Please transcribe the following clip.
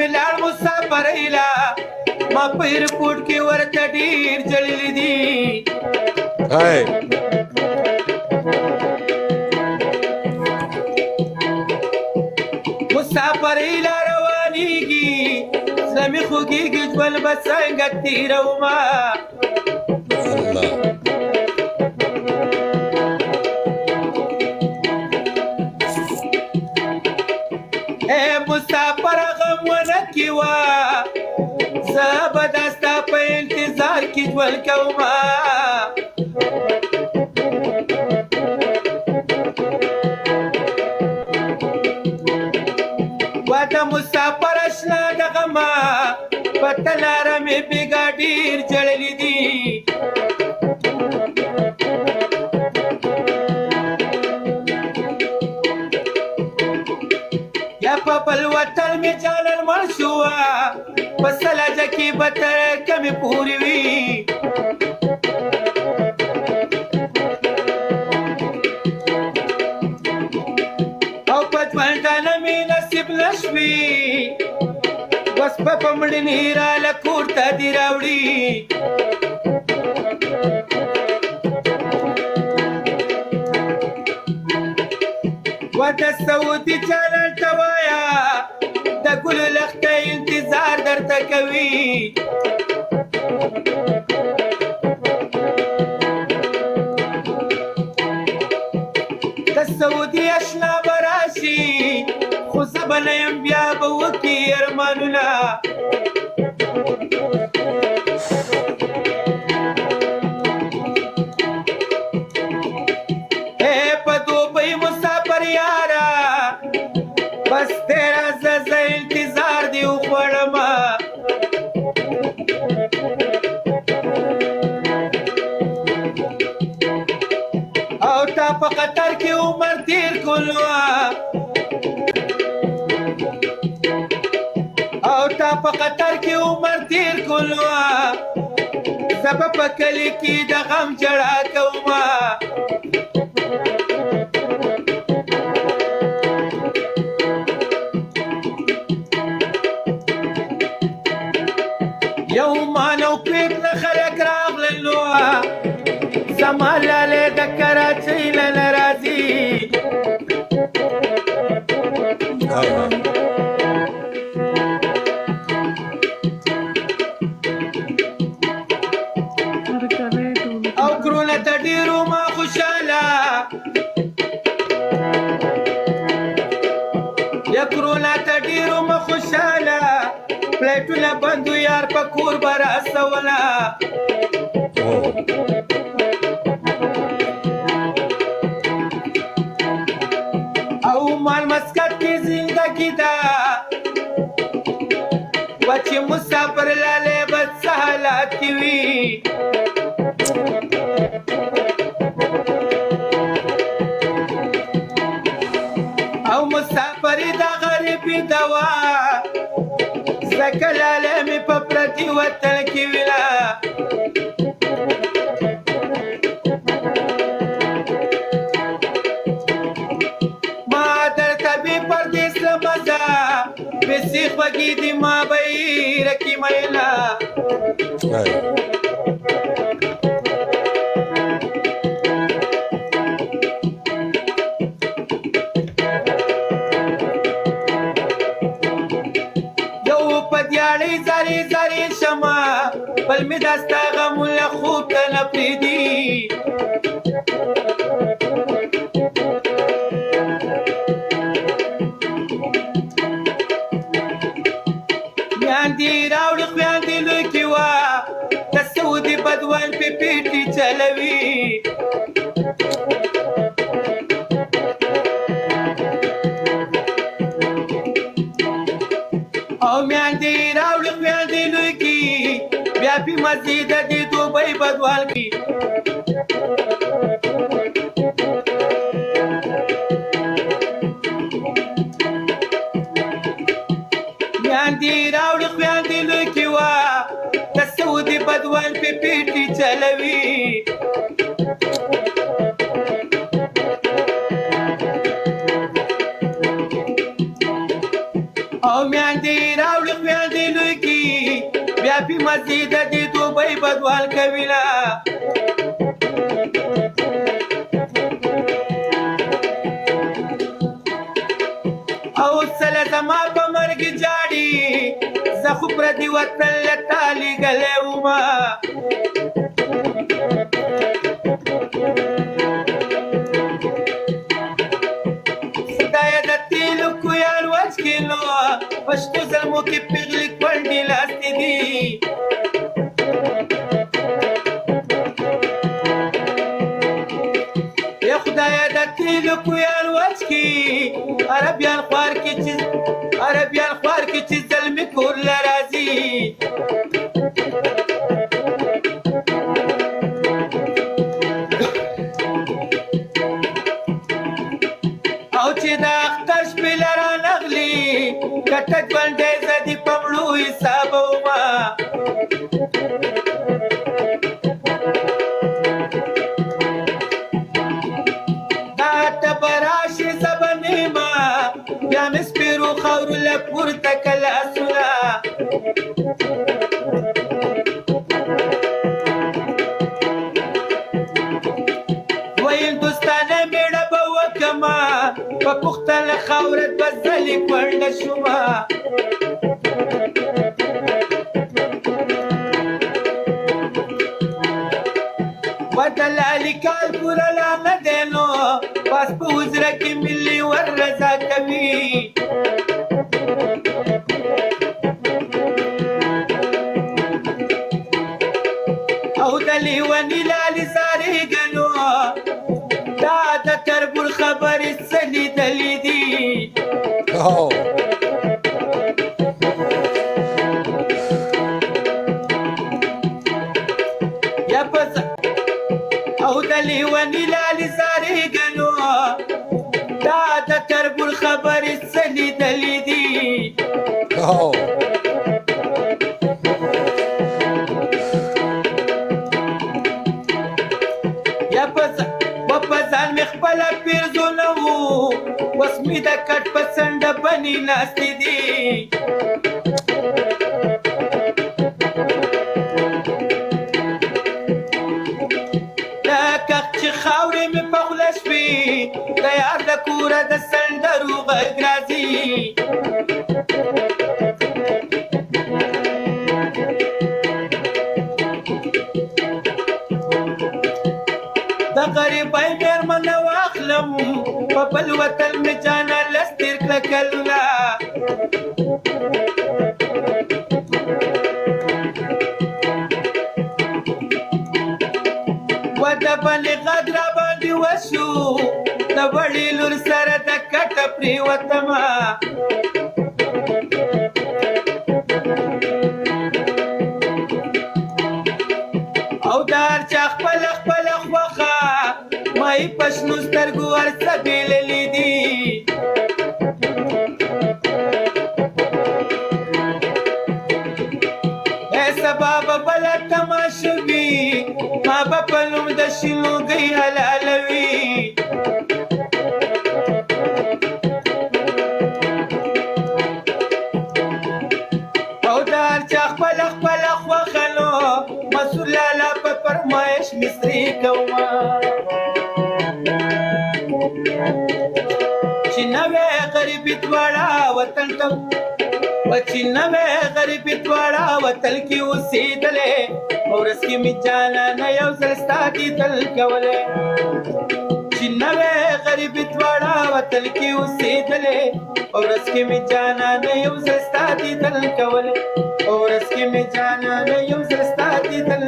مې لاړ مسافرۍ له ما په ایرپورټ کې ورته ډېر جړلي دي مسافرۍ له روانېږي زړه مې خوږېږي ژوند به څنګه تېرومه مسافر غم ونه کیوا زه به دا ستا په انتظار کې ژوند کومه وا د مسافر اشنا د غمه په تلاره مې بېګا ډېر جړلي دي یا په بل وطن مې جانان مړ شوه په سلجه کې به تر کمې پورې وي او په ژوندانه مې نصیب نه شوي اوس به په مړینې راله کور ته دې راوړي و د سعودي جانان ته وایه د ګلو لښته انتظار درته کوي د سعودي اشنا به راشي خو زه به نه یم بیا به وکړي ارمانونه بس تیرا زه انتظار دی وخوړم او تا په قطر کې عمر تیر کړو زه به په کلي کې د غم ژړا کومه یو مانو پیټ نه خلک راغلل نو زما لالې د کراچۍ نه راځي او کرونه ته ډېرو ما خوشحاله یا کرونه ته ډېرو ما خوشحاله پلیټونه بندو یار په کور به راسوله او مال مسکت کې زندګي ده و چې مسافر لالې بد څه حالات کې وي او مسافري د غریبي دوا ځکه لاله مې په پردي وطن کې ویله ما درته بې پردیس له مزه بېسې خوږې دي ما به یې رکي میله دیاړې زارې زارې شمه بل مې دا ستا غمونه خوب ته نه پرېږدي میاندې راوړي خویندې لوی کې وه د سعودي بدوان پې پیټې چلوي او میاندې راوړي خویندې لوی کې بیا پې مزې د دې دوبۍ بدوال کې میاندې راوړي خویندې لوی کې وه د سعودي بدوان پې پیټې چلوي او میاندې راوړي مزید دی دوبۍ بدوال کوینا او سله زما په مرګ جاړي زه خو پردي وطن له تا لېږلی ومه خدایه د تیلو کویان وڅکېلو پښتو زلمو کې پیغلې کونډې لاستې دي یا خدایه د تیلو کویان وڅکي عربیان خوار کې چې زلمي کور له راځي او چې د اختر شپې له رانغلي کټک بنډۍ زه دې په مړو حسابومه دا ته به راشي زه به نیمه بیا مې سپېرو خاورو له پورته که لاسونه هندوستانه میړه به وکمه په پښتنه خاوره دوه ځلې کونډه شومه ودلالي کال پوره لا نه دی نو پاس په حجره کې ملي ور رضا کوي او د لیوني لالي زارېږه نو دا د تربور خبرې څه لیدلې دي او د لیوني لالي زارېږه نو دا د تربور خبرې څه لیدلې دي په ځان مې خپله پیرزونه وو اوس مې د کټ په څنډه بنې ناستې دي لکه چې خاورې مې په خوله شوې د یار د کوره د سندرو غږ راځي د غریبۍ مېرمنه واخلم په بل وطن مې جانه لس تېر کړه کلونه و د بلې غږ راباندې وشو د وړې لور سره د کټه پرېوتمه او د هر چا خپله خوښه مای په شنو سترګو هر څه بېللي دي سبا به بله تماشه وي ما به په نوم د شینوګۍ حلالوي او د هر چا خپله خوښه نو مسعود لالا په فرمایش مصري کومه چې نوې غریبي دواړه وطن ته چې نوې غریبي دواړه وطن کې اوسېدلې په ورځ کې مې جانانه یو ځل ستا دیدل کولی چې نوې غریبي دواړه وطن کې اوسېدلې په ورځ کې مې جانانه یو ځل ستا دیدل کولی په ورځ کې مې جانانه یو ځل ستا دیدل